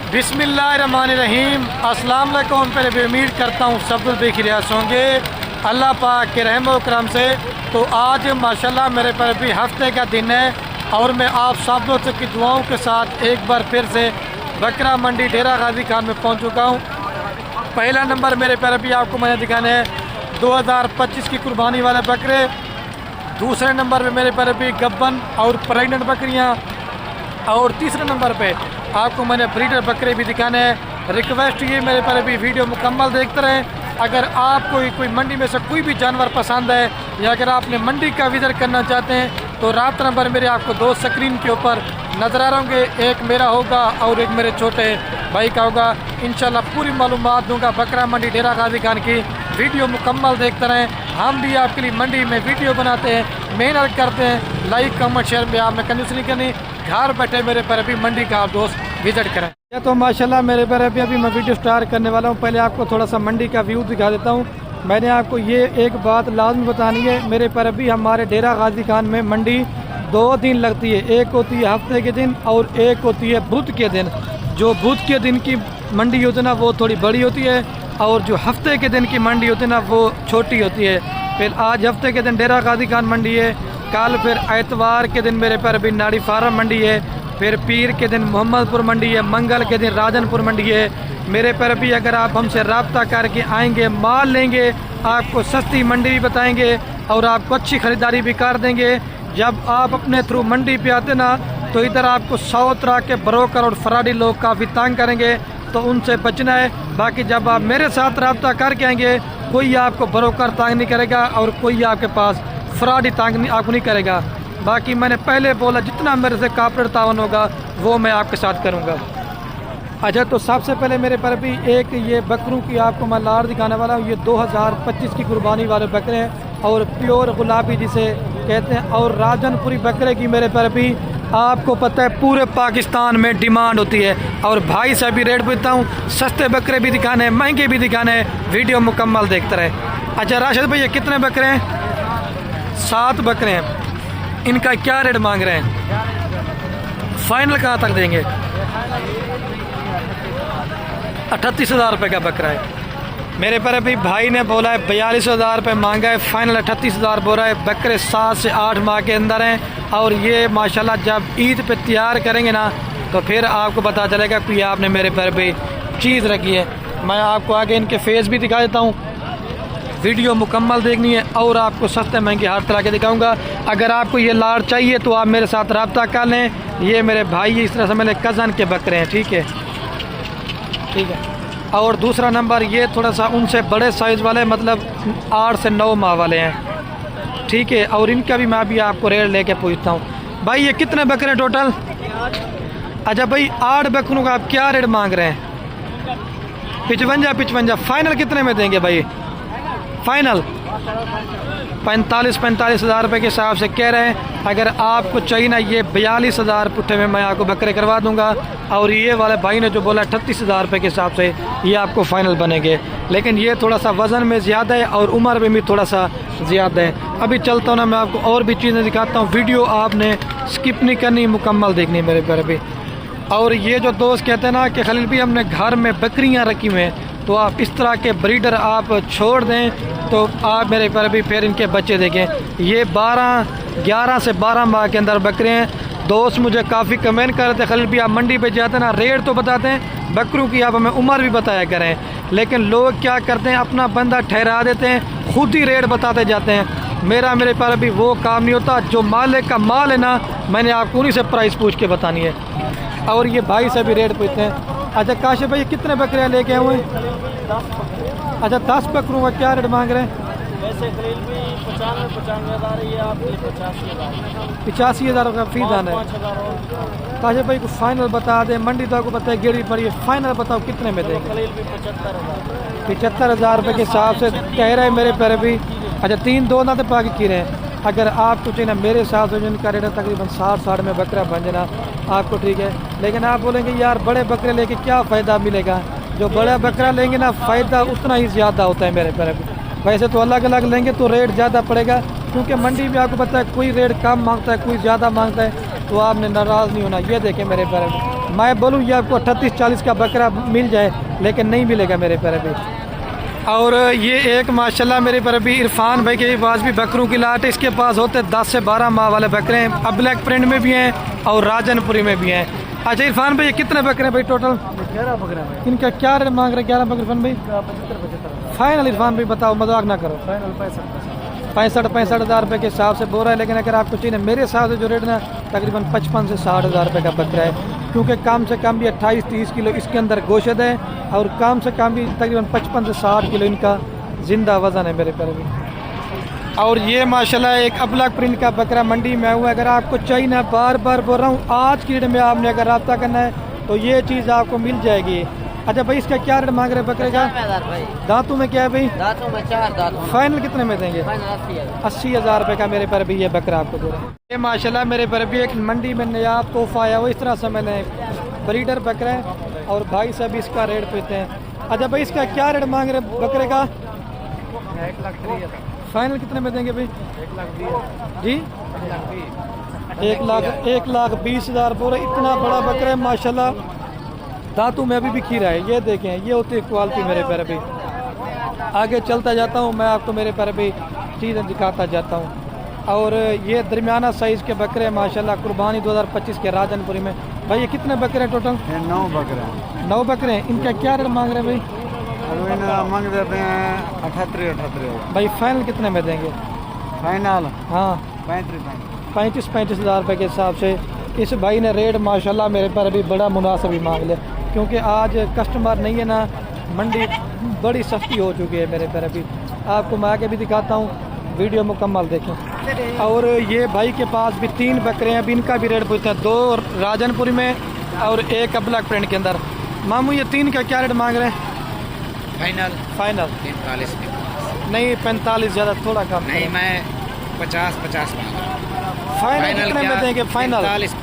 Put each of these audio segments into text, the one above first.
बिस्मिल्लाहिर्रहमानिर्रहीम। अस्सलाम वालेकुम। पहले भी उम्मीद करता हूँ सब लोग बेखिरियात होंगे अल्लाह पाक के रहम व करम से। तो आज माशाल्लाह मेरे पर भी हफ्ते का दिन है और मैं आप सब लोगों की दुआओं के साथ एक बार फिर से बकरा मंडी डेरा गाजी खान में पहुँच चुका हूँ। पहला नंबर मेरे पर भी आपको मैंने दिखाने हैं 2025 की कुर्बानी वाले बकरे। दूसरे नंबर पे मेरे पर भी गब्बन और प्रेग्नेंट बकरियाँ, और तीसरे नंबर पे आपको मैंने ब्रीडर बकरे भी दिखाने हैं। रिक्वेस्ट ये मेरे पर भी वीडियो मुकम्मल देखते रहें। अगर आपको कोई मंडी में से कोई भी जानवर पसंद है या अगर आपने मंडी का विज़िट करना चाहते हैं तो रात नंबर मेरे आपको दो स्क्रीन के ऊपर नज़र आ रहे होंगे, एक मेरा होगा और एक मेरे छोटे भाई का होगा। इंशाल्लाह पूरी मालूमात दूंगा बकरा मंडी डेरा गाजी खान की। वीडियो मुकम्मल देखते रहें। हम भी आपके लिए मंडी में वीडियो बनाते हैं, मेहनत करते हैं। लाइक कमेंट शेयर में आपने कंजूसी नहीं करनी। घर बैठे मेरे पर अभी मंडी का आप दोस्त विजिट करें। तो माशाल्लाह मेरे पर अभी मैं वीडियो स्टार्ट करने वाला हूँ। पहले आपको थोड़ा सा मंडी का व्यू दिखा देता हूँ। मैंने आपको ये एक बात लाजमी बतानी है, मेरे पर अभी हमारे डेरा गाजी खान में मंडी 2 दिन लगती है। एक होती है हफ्ते के दिन और एक होती है बुध के दिन। जो बुध के दिन की मंडी होती है ना वो थोड़ी बड़ी होती है, और जो हफ्ते के दिन की मंडी होती है ना वो छोटी होती है। फिर आज हफ्ते के दिन डेरा गाजी खान मंडी है, कल फिर एतवार के दिन मेरे पर भी नाड़ी फार्म मंडी है, फिर पीर के दिन मोहम्मदपुर मंडी है, मंगल के दिन राजनपुर मंडी है। मेरे पर भी अगर आप हमसे रब्ता करके आएंगे, माल लेंगे, आपको सस्ती मंडी भी बताएंगे और आपको अच्छी ख़रीदारी भी कर देंगे। जब आप अपने थ्रू मंडी पे आते ना तो इधर आपको 100 तरह के ब्रोकर और फराडी लोग काफ़ी तंग करेंगे, तो उनसे बचना है। बाकी जब आप मेरे साथ रब्ता करके आएंगे कोई आपको ब्रोकर तंग नहीं करेगा और कोई आपके पास फ्रॉडी तंग आपको नहीं करेगा। बाकी मैंने पहले बोला जितना मेरे से कॉर्पोरेट तावन होगा वो मैं आपके साथ करूँगा। अच्छा, तो सबसे पहले मेरे पर भी एक ये बकरों की आपको मैं लार दिखाने वाला हूँ। ये 2025 की कुर्बानी वाले बकरे हैं और प्योर गुलाबी जिसे कहते हैं। और राजनपुरी बकरे की मेरे पर भी आपको पता है पूरे पाकिस्तान में डिमांड होती है। और भाई से भी रेट पूछता हूँ, सस्ते बकरे भी दिखाने हैं, महंगे भी दिखाने हैं। वीडियो मुकम्मल देखते रहे। अच्छा राशिद भाई, ये कितने बकरे हैं? 7 बकरे हैं। इनका क्या रेट मांग रहे हैं? फाइनल कहाँ तक देंगे? 38,000 रुपये का बकरा है। मेरे पर अभी भाई ने बोला है 42,000 रुपये मांगा है, फाइनल 38,000 बोल रहा है। बकरे 7 से 8 माह के अंदर हैं और ये माशाल्लाह जब ईद पे तैयार करेंगे ना तो फिर आपको पता चलेगा कि आपने मेरे पर भी चीज़ रखी है। मैं आपको आगे इनके फेस भी दिखा देता हूँ। वीडियो मुकम्मल देखनी है और आपको सस्ते महंगे हर तरह के दिखाऊंगा। अगर आपको ये लाड़ चाहिए तो आप मेरे साथ रब्ता कर लें। ये मेरे भाई इस तरह से मेरे कज़न के बकरे हैं, ठीक है। और दूसरा नंबर ये थोड़ा सा उनसे बड़े साइज़ वाले, मतलब 8 से 9 माह वाले हैं, ठीक है। और इनका भी मैं भी आपको रेट लेके पूछता हूँ। भाई ये कितने बकरे टोटल? अच्छा भाई, 8 बकरों का आप क्या रेट मांग रहे हैं? 55 फाइनल कितने में देंगे भाई? फाइनल 45,000 रुपये के हिसाब से कह रहे हैं। अगर आपको चाहिए ना ये 42,000 पुट्ठे में मैं आपको बकरे करवा दूंगा। और ये वाले भाई ने जो बोला 38,000 रुपये के हिसाब से ये आपको फ़ाइनल बनेंगे। लेकिन ये थोड़ा सा वज़न में ज़्यादा है और उम्र में भी थोड़ा सा ज़्यादा है। अभी चलता हूँ ना, मैं आपको और भी चीज़ें दिखाता हूँ। वीडियो आपने स्किप नहीं करनी, मुकम्मल देखनी मेरे पर अभी। और ये जो दोस्त कहते हैं ना कि खलील भी हमने घर में बकरियाँ रखी हुई हैं, तो आप इस तरह के ब्रीडर आप छोड़ दें तो आप मेरे पर भी फिर इनके बच्चे देखें। ये 11 से 12 माह के अंदर बकरे हैं। दोस्त मुझे काफ़ी कमेंट कर रहे थे, खलील भी आप मंडी पे जाते हैं ना रेट तो बताते हैं, बकरों की आप हमें उम्र भी बताया करें। लेकिन लोग क्या करते हैं, अपना बंदा ठहरा देते हैं, खुद ही रेट बताते जाते हैं। मेरे पर अभी वो काम नहीं होता। जो मालिक का माल है ना, मैंने आपको उन्हीं से प्राइस पूछ के बतानी है। और ये भाई से भी रेट पूछते हैं। अच्छा काशिफ भाई, कितने बकरियाँ लेके आए हुए हैं? 10। अच्छा 10 बकरों का क्या रेट मांग रहे हैं? वैसे खरीद भी 95 हज़ार, ये आपके 85,000 का फी दाना है। काशिफ भाई को फाइनल बता दें, मंडी तो आपको पता है गिरी पड़ी है, फाइनल बताओ कितने में देंगे? खरीद भी 75,000। 75,000 रुपये के हिसाब से कह रहे हैं मेरे पर भी। अच्छा 3-2 ना तो बाकी की रहे हैं। अगर आपको चाहिए ना मेरे हिसाब से जिनका रेट है तकरीबन 60 में बकरा बन जाना आपको, ठीक है। लेकिन आप बोलेंगे यार बड़े बकरे लेके क्या फ़ायदा मिलेगा? जो बड़ा बकरा लेंगे ना फ़ायदा उतना ही ज़्यादा होता है मेरे पर। वैसे तो अलग अलग लेंगे तो रेट ज़्यादा पड़ेगा, क्योंकि मंडी में आपको पता है कोई रेट कम मांगता है, कोई ज़्यादा मांगता है। तो आपने नाराज़ नहीं होना। ये देखें मेरे प्यारे भाई, मैं बोलूँ ये आपको 38-40 का बकरा मिल जाए लेकिन नहीं मिलेगा मेरे प्यारे भाई। और ये एक माशाल्लाह मेरे पर भी इरफान भाई के पास भी बकरों की लाट है। इसके पास होते 10 से 12 माह वाले बकरे हैं। अब ब्लैक प्रिंट में भी हैं और राजनपुरी में भी हैं। अच्छा इरफान भाई ये कितने बकरे हैं भाई टोटल? 11 बकरे हैं इनका क्या रेट मांग रहे हैं 11 बकरे इरफान भाई? 75 फाइनल इरफान भाई बताओ, मजाक ना करो। फाइनल 65 हज़ार रुपये के हिसाब से बोल रहा है। लेकिन अगर आपको चाहिए मेरे हिसाब से जो रेट ना तकरीबन 55 से 60 हज़ार रुपये का बकरा है, क्योंकि कम से कम भी 28-30 किलो इसके अंदर गोश्त है और कम से कम भी तकरीबन 55 से 60 किलो इनका ज़िंदा वज़न है मेरे प्यारे भी। और ये माशाल्लाह एक अबलग प्रिंट का बकरा मंडी में हुआ। अगर आपको चाहिए ना, बार बार बोल रहा हूँ, आज की डेट में आपने अगर रब्ता करना है तो ये चीज़ आपको मिल जाएगी। अच्छा भाई इसका क्या रेट मांग रहे हैं बकरे का? दांतों में क्या है भाई? दांतों में 4 दांत। फाइनल कितने में देंगे? 80 हज़ार रुपये का मेरे पर भी ये बकरा आपको दे रहा है। ये माशाल्लाह मेरे पर भी एक मंडी में नया तोहफा आया वो इस तरह से मैंने ब्रीडर बकरा है और भाई साहब इसका रेट पूछते हैं। अच्छा भाई इसका क्या रेट मांग रहे हैं बकरे का? 1,30,000। फाइनल कितने में देंगे भाई? 1,20,000 जी 1,20,000 बोले। इतना बड़ा बकरा है माशाल्लाह, दांतों में अभी भी खीरा है। ये देखें ये होती है क्वालिटी मेरे प्यारे भाई। आगे चलता जाता हूँ मैं आपको मेरे प्यारे भाई चीज़ें दिखाता जाता हूँ। और ये दरमियाना साइज़ के बकरे हैं माशाल्लाह, कुर्बानी 2025 के राजनपुरी में। भाई ये कितने बकरे हैं टोटल? 9 बकरे हैं। 9 बकरे हैं। इनका क्या रेट मांग रहे हैं भाई? मांग देते हैं 78,000। भाई फाइनल कितने में देंगे? फाइनल हाँ 35 हज़ार रुपये के हिसाब से इस भाई ने रेट माशाल्लाह मेरे पर अभी बड़ा मुनासिब ही मांग लिया, क्योंकि आज कस्टमर नहीं है ना, मंडी बड़ी सस्ती हो चुकी है मेरे पर अभी। आपको मैं आगे भी दिखाता हूँ, वीडियो मुकम्मल देखें। और ये भाई के पास भी 3 बकरे हैं। अभी इनका भी रेट पूछते हैं, 2 राजनपुरी में और 1 अबलग प्रिंट के अंदर। मामू ये 3 का क्या रेट मांग रहे हैं? फाइनल 45 में नहीं 45 ज़्यादा थोड़ा कम। नहीं, मैं 50 फाइनल कितने में देंगे? फाइनल 45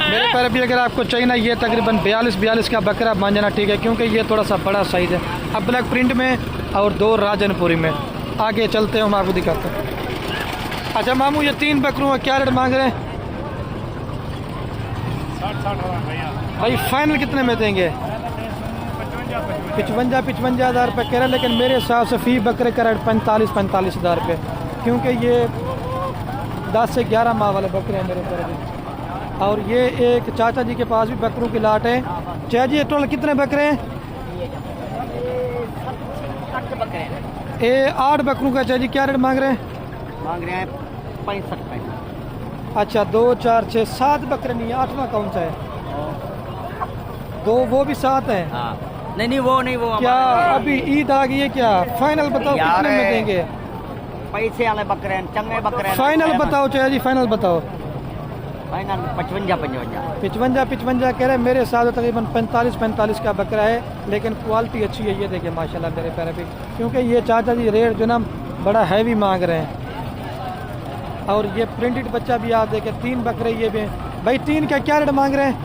मेरे पर अभी अगर आपको चाहिए ना, ये तकरीबन 42 का बकरा मान जाना ठीक है, क्योंकि ये थोड़ा सा बड़ा साइज़ है। अब ब्लैक प्रिंट में और 2 राजनपुरी में। आगे चलते हैं, हम आपको दिखाते हैं। अच्छा मामू ये 3 बकरों का क्या रेट मांग रहे हैं? 60 भाई फाइनल कितने में देंगे? 55 हज़ार रुपये कह रहे हैं, लेकिन मेरे हिसाब से फ़ी बकरे का रेट 45 हज़ार रुपये, क्योंकि ये 10 से 11 माह वाले बकरे हैं मेरे पर। और ये एक चाचा जी के पास भी बकरों की लाट है। चाचा जी टोटल कितने बकरे हैं? 8 बकरे हैं। ये 8 बकरों का चाचा जी क्या रेट मांग रहे हैं? मांग रहे हैं 65। अच्छा 2 4 6 7 बकरे नहीं है, 8वां कौन सा है? 2 वो भी 7 हैं। हाँ नहीं वो क्या अभी ईद आ गई है क्या? फाइनल बताओ कितने में देंगे? पैसे वाले बकरे हैं, चंगे बकरे हैं। फाइनल बताओ चाचा जी, फाइनल बताओ। फाइनल 55 कह रहे हैं। मेरे हिसाब से तकरीबन 45 का बकरा है, लेकिन क्वालिटी अच्छी है। ये देखिए माशाल्लाह मेरे प्यारे भी, क्योंकि ये चाचा जी रेट जो ना बड़ा हैवी मांग रहे हैं। और ये प्रिंटेड बच्चा भी आप देखें, 3 बकरे ये भी हैं। भाई 3 का क्या रेट मांग रहे हैं?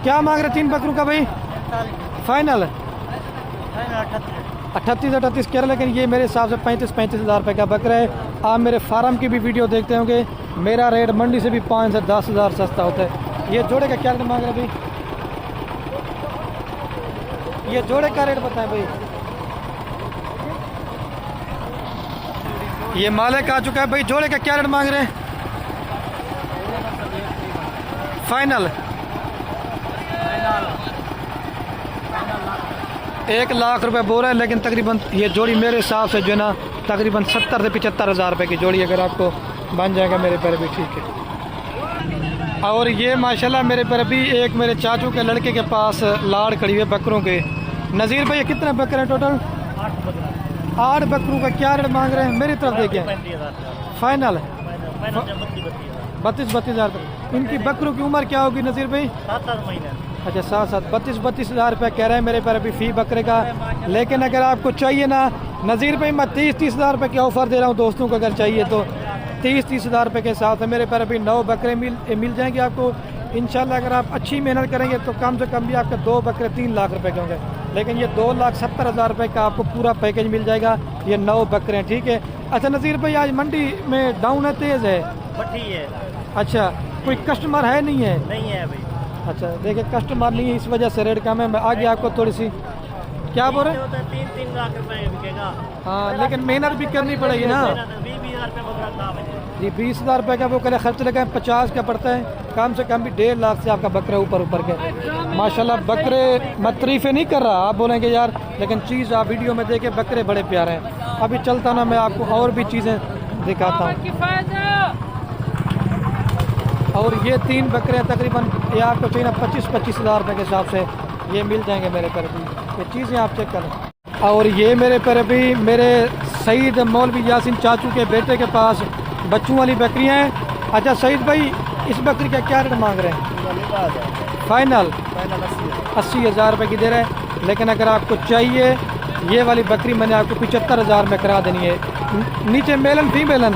क्या मांग रहे हैं 3 बकरों का भाई? फाइनल 38 कह रहे, लेकिन ये मेरे हिसाब से 35 हज़ार रुपये का बकरा है। आप मेरे फार्म की भी वीडियो देखते होंगे, मेरा रेट मंडी से भी 5 से 10 हज़ार सस्ता होता है। ये जोड़े का क्या रेट मांग रहे हैं भाई? ये जोड़े का रेट बताएं भाई। ये मालिक आ चुका है भाई, जोड़े का क्या रेट मांग रहे हैं? फाइनल 1 लाख रुपए बोल रहा है, लेकिन तकरीबन ये जोड़ी मेरे हिसाब से जो है ना तकरीबन 70 से 75 हज़ार रुपये की जोड़ी अगर आपको बन जाएगा मेरे पर भी ठीक है। और ये माशाल्लाह मेरे पर भी एक मेरे चाचू के लड़के के पास लाड़ खड़ी हुई बकरों के। नज़ीर भाई ये कितने बकरे हैं टोटल? 8 बकरों का क्या रेट मांग रहे हैं? मेरी तरफ देखिए फाइनल 32 हज़ार रुपये। इनकी बकरों की उम्र क्या होगी नज़ीर भाई? 7 महीने। अच्छा 7 32 हज़ार रुपये कह रहे हैं मेरे पर अभी फ़ी बकरे का। लेकिन अगर आपको चाहिए ना नज़ीर भाई, मैं 30 हज़ार रुपये की ऑफ़र दे रहा हूँ दोस्तों को, अगर चाहिए तो 30 हज़ार रुपये के साथ मेरे पर अभी 9 बकरे मिल जाएंगे आपको इंशाल्लाह। अगर आप अच्छी मेहनत करेंगे तो कम से कम भी आपके 2 बकरे 3 लाख रुपये के होंगे, लेकिन ये 2,70,000 रुपये का आपको पूरा पैकेज मिल जाएगा। ये 9 बकरे हैं ठीक है। अच्छा नज़ीर भाई आज मंडी में डाउन है, तेज़ है? भट्टी है। अच्छा, कोई कस्टमर है नहीं है? नहीं है भाई। अच्छा, देखिए कस्टमर नहीं है, इस वजह से रेट कम है। मैं आगे आपको थोड़ी सी क्या बोल रहे हैं? 3 लाख रुपए बिकेगा। हाँ, लेकिन मेहनत भी करनी पड़ेगी ना। 20,000 रुपये बकरा दाम है जी, 20,000 रुपये का वो करे खर्च लगा, 50 का पड़ता है, कम से कम भी 1.5 लाख से आपका बकरा ऊपर के। माशाल्लाह बकरे मैं तारीफें नहीं कर रहा, आप बोलेंगे यार, लेकिन चीज़ आप वीडियो में देखे बकरे बड़े प्यारे हैं। अभी चलता ना, मैं आपको और भी चीज़ें दिखाता हूँ। और ये 3 बकरे तकरीबन ये आपको चाहिए ना 25-25 हज़ार रुपये के हिसाब से ये मिल जाएंगे मेरे पर भी। ये चीज़ें आप चेक करें। और ये मेरे पर भी मेरे सईद मौलवी यासीन चाचू के बेटे के पास बच्चों वाली बकरियां हैं। अच्छा सईद भाई, इस बकरी का क्या रेट मांग रहे हैं? फाइनल 80,000 रुपये की दे रहे हैं। लेकिन अगर आपको चाहिए ये वाली बकरी, मैंने आपको 75,000 में करा देनी है। नीचे मेलन फीमेलन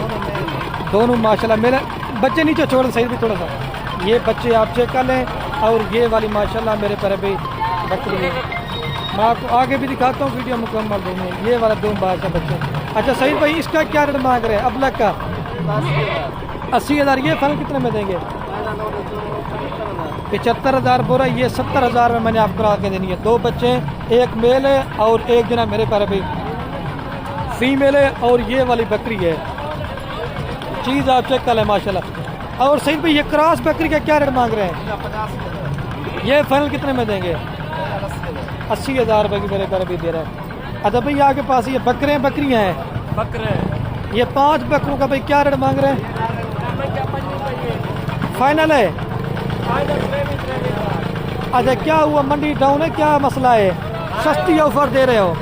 दोनों माशाल्लाह। मेरे बच्चे नीचे छोड़ सईद भी थोड़ा सा, ये बच्चे आप चेक कर लें। और ये वाली माशाल्लाह मेरे पर भी बकरी है, मैं आपको आगे भी दिखाता हूँ, वीडियो मुकम्मल देंगे। ये वाला 2 बार का बच्चा। अच्छा सईद भाई, इसका क्या रेट मांग रहे हैं अबलग का? 80,000। ये फल कितने में देंगे? 75,000 बोल रहा है। ये 70,000 में मैंने आपको करा के देनी है। 2 बच्चे, एक मेल है और एक जना मेरे पर भी फीमेल है। और ये वाली बकरी है, चीज़ आप चेक कर लें माशाल्लाह। और सईद भाई, ये क्रॉस बकरी का क्या रेट मांग रहे हैं? ये फाइनल कितने में देंगे? 80,000 रुपये की मेरे पर भी दे रहे हैं। अच्छा भाई, आपके पास ये बकरे बकरियाँ हैं? बकरे। ये 5 बकरों का भाई क्या रेट मांग रहे हैं? फाइनल है। अच्छा, क्या हुआ, मंडी डाउन है, क्या मसला है? सस्ती ऑफर दे रहे हो?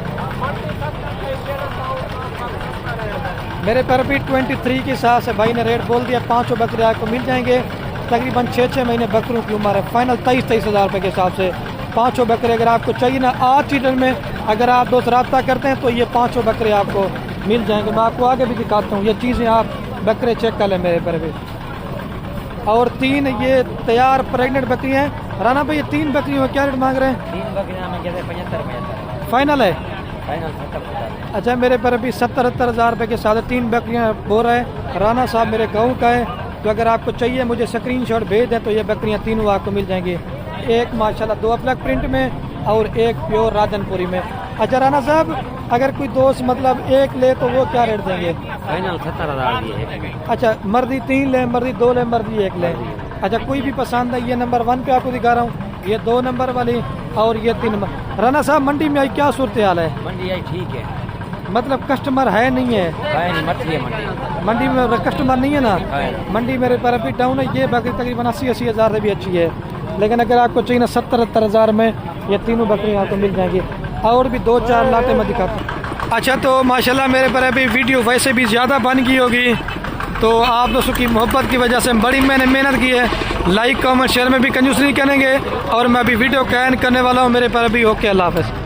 मेरे पर भी 23 के हिसाब से भाई ने रेट बोल दिया। 5 बकरे आपको मिल जाएंगे। तकरीबन 6-6 महीने बकरों की उम्र है। फाइनल 23,000 रुपये के हिसाब से 5 बकरे अगर आपको चाहिए ना आज सीजन में, अगर आप दोस्त रब्ता करते हैं तो ये 5 बकरे आपको मिल जाएंगे। मैं आपको आगे भी दिखाता हूँ, ये चीज़ें आप बकरे चेक कर लें मेरे पर भी। और 3 ये तैयार प्रेग्नेंट बकरियाँ हैं। राना भाई, ये 3 बकरियों क्या रेट मांग रहे हैं? 3 बकरियां में कहते हैं 75 फाइनल है। फाइनल 70। अच्छा, मेरे पर अभी 70-70,000 रुपये के साथ 3 बकरियाँ बोल रहे हैं। राना साहब मेरे गाँव का है, तो अगर आपको चाहिए मुझे स्क्रीनशॉट भेज दें तो ये बकरियाँ तीनों आपको मिल जाएंगी। एक माशाल्लाह 2 अपलग प्रिंट में और एक प्योर राजनपुरी में। अच्छा राना साहब, अगर कोई दोस्त मतलब एक ले तो वो क्या रेट देंगे? फाइनल 70,000 दिए। अच्छा, मर्जी 3 ले, मर्जी 2 ले, मर्जी 1 ले। अच्छा, कोई भी पसंद है? ये नंबर 1 पे आपको दिखा रहा हूँ, ये 2 नंबर वाली और ये 3 नंबर। राना साहब, मंडी में आई क्या सूरत हाल है? मंडी आई ठीक है, मतलब कस्टमर है नहीं है? मंडी मंडी में कस्टमर नहीं है ना? मंडी मेरे पर अभी डाउन है। ये बकरी तकरीबन 80-80 हज़ार से भी अच्छी है। लेकिन अगर आपको चाहिए ना 70-70 हज़ार में ये तीनों बकरियाँ आपको मिल जाएंगी। और भी 2-4 लाते मैं दिखाता हूँ। अच्छा, तो माशाल्लाह मेरे पर अभी वीडियो वैसे भी ज़्यादा बन गई होगी, तो आप दोस्तों की मोहब्बत की वजह से बड़ी मैंने मेहनत की है। लाइक कमेंट शेयर में भी कंजूस नहीं करेंगे। और मैं अभी वीडियो का एंड करने वाला हूँ। मेरे पर अभी ओके, अल्लाह हाफ़िज़।